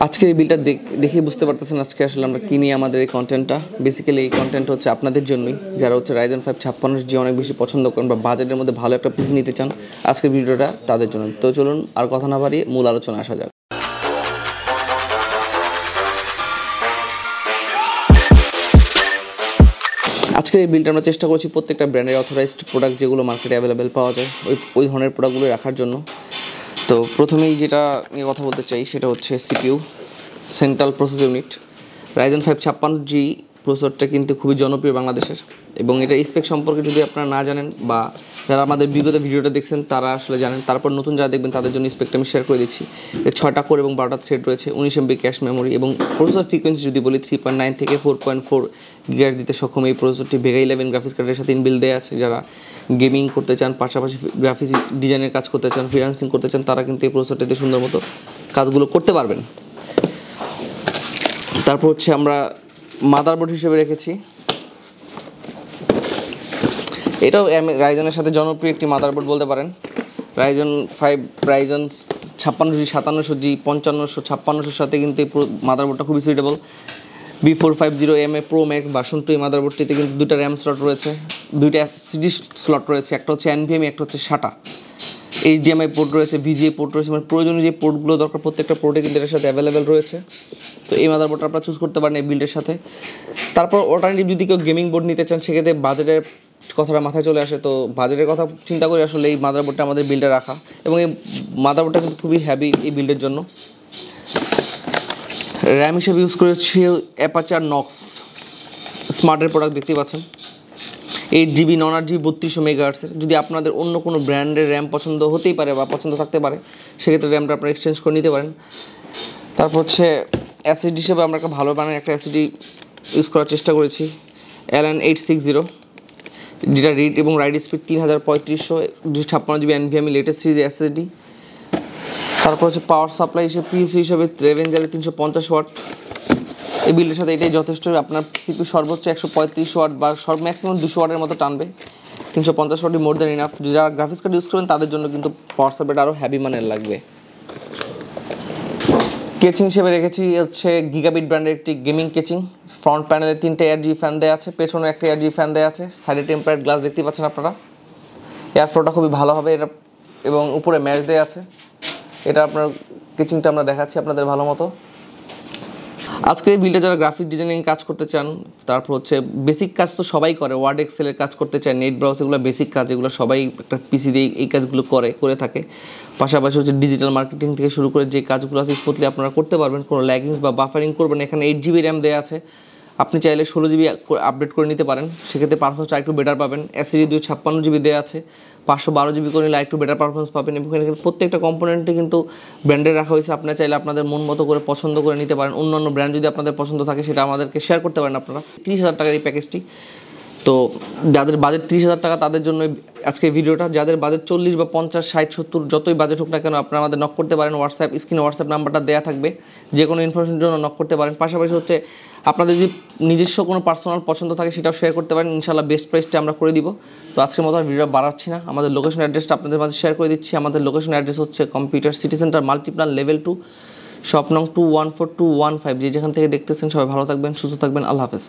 আজকের এই বিলটা দেখেই বুঝতে পারতেছেন আজকে আসলে আমরা কিনি আমাদের এই কন্টেন্টটা। বেসিক্যালি এই কন্টেন্ট হচ্ছে আপনাদের জন্যই, যারা হচ্ছে Ryzen 5 5600G অনেক বেশি পছন্দ করেন বা বাজেটের মধ্যে ভালো একটা পিসি নিতে চান। আজকের ভিডিওটা তাদের জন্য। তো চলুন আর কথা না বাড়িয়ে মূল আলোচনা আসা যাক। আজকের এই বিলটা আমরা চেষ্টা করছি প্রত্যেকটা ব্র্যান্ডের অথরাইজড প্রোডাক্ট যেগুলো মার্কেটে অ্যাভেলেবেল পাওয়া যায় ওই ধরনের প্রোডাক্টগুলো রাখার জন্য। তো প্রথমেই যেটা নিয়ে কথা বলতে চাই সেটা হচ্ছে CPU, central process unit. Ryzen 5 56G প্রসেসরটা কিন্তু খুবই জনপ্রিয় বাংলাদেশের, এবং এটা স্পেক সম্পর্কে যদি আপনারা না জানেন বা যারা আমাদের বিগত ভিডিওটা দেখছেন তারা আসলে জানেন, তারপর নতুন যারা দেখবেন তাদের জন্য স্পেকটা আমি শেয়ার করে দিচ্ছি। এর 6টা কোর এবং 12টা থ্রেড রয়েছে, 19 MB ক্যাশ মেমোরি, এবং প্রসেসর ফ্রিকোয়েন্সি যদি বলি 3.9 থেকে 4.4 GHz দিতে সক্ষম এই প্রসেসরটি। ভেগা 11 গ্রাফিক্স কার্ডের সাথে ইনবিল্ড দেওয়া আছে। যারা গেমিং করতে চান, পাশাপাশি গ্রাফিক্স ডিজাইনের কাজ করতে চান, ফ্রিল্যান্সিং করতে চান, তারা কিন্তু এই প্রসেসরটিতে সুন্দর মতো কাজগুলো করতে পারবেন। তারপর হচ্ছে আমরা মাদারবোর্ড হিসেবে রেখেছি, এটাও রাইজনের সাথে জনপ্রিয় একটি মাদারবোর্ড বলতে পারেন। Ryzen 5 Ryzen 5600G 5700G 5500 5600 সাথে কিন্তু এই মাদারবোর্ডটা খুবই suitable. B450MA Pro Max version 2 এই মাদারবোর্ডটিতে কিন্তু দুটো র্যাম স্লট রয়েছে, দুইটা এসএসডি স্লট রয়েছে, একটা হচ্ছে NVMe, একটা হচ্ছে SATA। HDMI পোর্ট রয়েছে, VGA পোর্ট রয়েছে, মানে প্রয়োজনীয় যে পোর্টগুলো দরকার প্রত্যেকটা পোর্টে কিন্তু এর সাথে অ্যাভেলেবেল রয়েছে। তো এই মাদারবোর্ডটা আপনারা চুজ করতে পারেন এই বিল্ডের সাথে। তারপর অল্টারনেটিভ যদি কেউ গেমিং বোর্ড নিতে চান, সেক্ষেত্রে বাজেটের কথাটা মাথায় চলে আসে। তো বাজেটের কথা চিন্তা করে আসলে এই মাদারবোর্ডটা আমাদের বিল্ডে রাখা, এবং এই মাদারবোর্ডটা কিন্তু খুবই হ্যাভি এই বিল্ডের জন্য। র্যাম হিসেবে ইউজ করেছি অ্যাপাচার নক্স স্মার্টের প্রোডাক্ট দেখতেই পাচ্ছেন। 8GB 8GB 3200 MHz। যদি আপনাদের অন্য কোনো ব্র্যান্ডের র্যাম পছন্দ হতেই পারে বা পছন্দ থাকতে পারে, সেক্ষেত্রে র্যামটা আপনারা এক্সচেঞ্জ করে নিতে পারেন। তারপর হচ্ছে এসএসডি হিসেবে আমরা একটা ভালো মানের একটা এসএসডি ইউজ করার চেষ্টা করেছি, Allen 860, যেটা রিড এবং right speed 3500, 256GB NVMe latest series SSD. তারপর হচ্ছে পাওয়ার সাপ্লাই হিসেবে পিএসইউ হিসেবে রেভেঞ্জারের 350 ওয়াট। এই বিল্ডের সাথে এটাই যথেষ্ট। আপনার সিপিইউ সর্বোচ্চ 135 ওয়াট বা ম্যাক্সিমাম 200 ওয়াটের মতো টানবে। 350 ওয়াটই মোর দ্যান ইনাফ। যারা গ্রাফিক্স কার্ড ইউজ করবেন তাদের জন্য কিন্তু পাওয়ার সাপ্লাইটা আরও হ্যাভি মানের লাগবে। কেচিং হিসেবে রেখেছি হচ্ছে গিগাবিট ব্র্যান্ডের একটি গেমিং কেচিং। ফ্রন্ট প্যানেলে 3টে এয়ারজি ফ্যান দেওয়া আছে, পেছনে একটা এয়ারজি ফ্যান দেওয়া আছে, সাইডে টেম্পারেট গ্লাস দেখতে পাচ্ছেন আপনারা। এয়ার ফ্লোটা খুবই ভালো হবে এটা, এবং উপরে ম্যাচ দেওয়া আছে। এটা আপনার কেচিংটা আমরা দেখাচ্ছি আপনাদের ভালো মতো। আজকের এই বিলটা যারা গ্রাফিক ডিজাইনিং কাজ করতে চান, তারপর হচ্ছে বেসিক কাজ তো সবাই করে, ওয়ার্ড এক্সেলের কাজ করতে চায়, নেট ব্রাউজ, এগুলো বেসিক কাজ, এগুলো সবাই একটা পিসি দিয়ে এই কাজগুলো করে থাকে। পাশাপাশি হচ্ছে ডিজিটাল মার্কেটিং থেকে শুরু করে যে কাজগুলো আছে স্মুথলি আপনারা করতে পারবেন, কোনো ল্যাগিংস বা বাফারিং করবেন। এখানে 8GB র্যাম দেওয়া আছে, আপনি চাইলে 16GB আপডেট করে নিতে পারেন, সেক্ষেত্রে পারফরমেন্সটা একটু বেটার পাবেন। এসএসডি 256GB দেওয়া আছে, 512GB করে নিলে একটু বেটার পারফরমেন্স পাবেন। এবং এখানে প্রত্যেকটা কম্পোনেন্টে কিন্তু ব্র্যান্ডে রাখা হয়েছে, আপনারা চাইলে আপনাদের মন মতো করে পছন্দ করে নিতে পারেন। অন্যান্য ব্র্যান্ড যদি আপনাদের পছন্দ থাকে সেটা আমাদেরকে শেয়ার করতে পারেন আপনারা। 30,000 টাকার এই প্যাকেজটি। তো যাদের বাজেট 30,000 টাকা তাদের জন্য আজকে ভিডিওটা। যাদের বাজেট 40 বা 50 60 70 যতই বাজেট হোক না কেন, আপনারা আমাদের নক করতে পারেন। স্ক্রিনে হোয়াটসঅ্যাপ নাম্বারটা দেওয়া থাকবে, যে কোনো ইনফরমেশনের জন্য নক করতে পারেন। পাশাপাশি হচ্ছে আপনাদের যদি নিজস্ব কোনো পার্সোনাল পছন্দ থাকে সেটাও শেয়ার করতে পারেন, ইনশাআল্লাহ বেস্ট প্রাইসটা আমরা করে দিব। তো আজকের মতো আর ভিডিও বাড়াচ্ছি না, আমাদের লোকেশন অ্যাড্রেসটা আপনাদের মাঝে শেয়ার করে দিচ্ছি। আমাদের লোকেশন অ্যাড্রেস হচ্ছে computer city centre Multiplan level 2, shop নং 214215। যেখান থেকে দেখতেছেন সবাই ভালো থাকবেন, সুস্থ থাকবেন, আল্লাহ হাফেজ।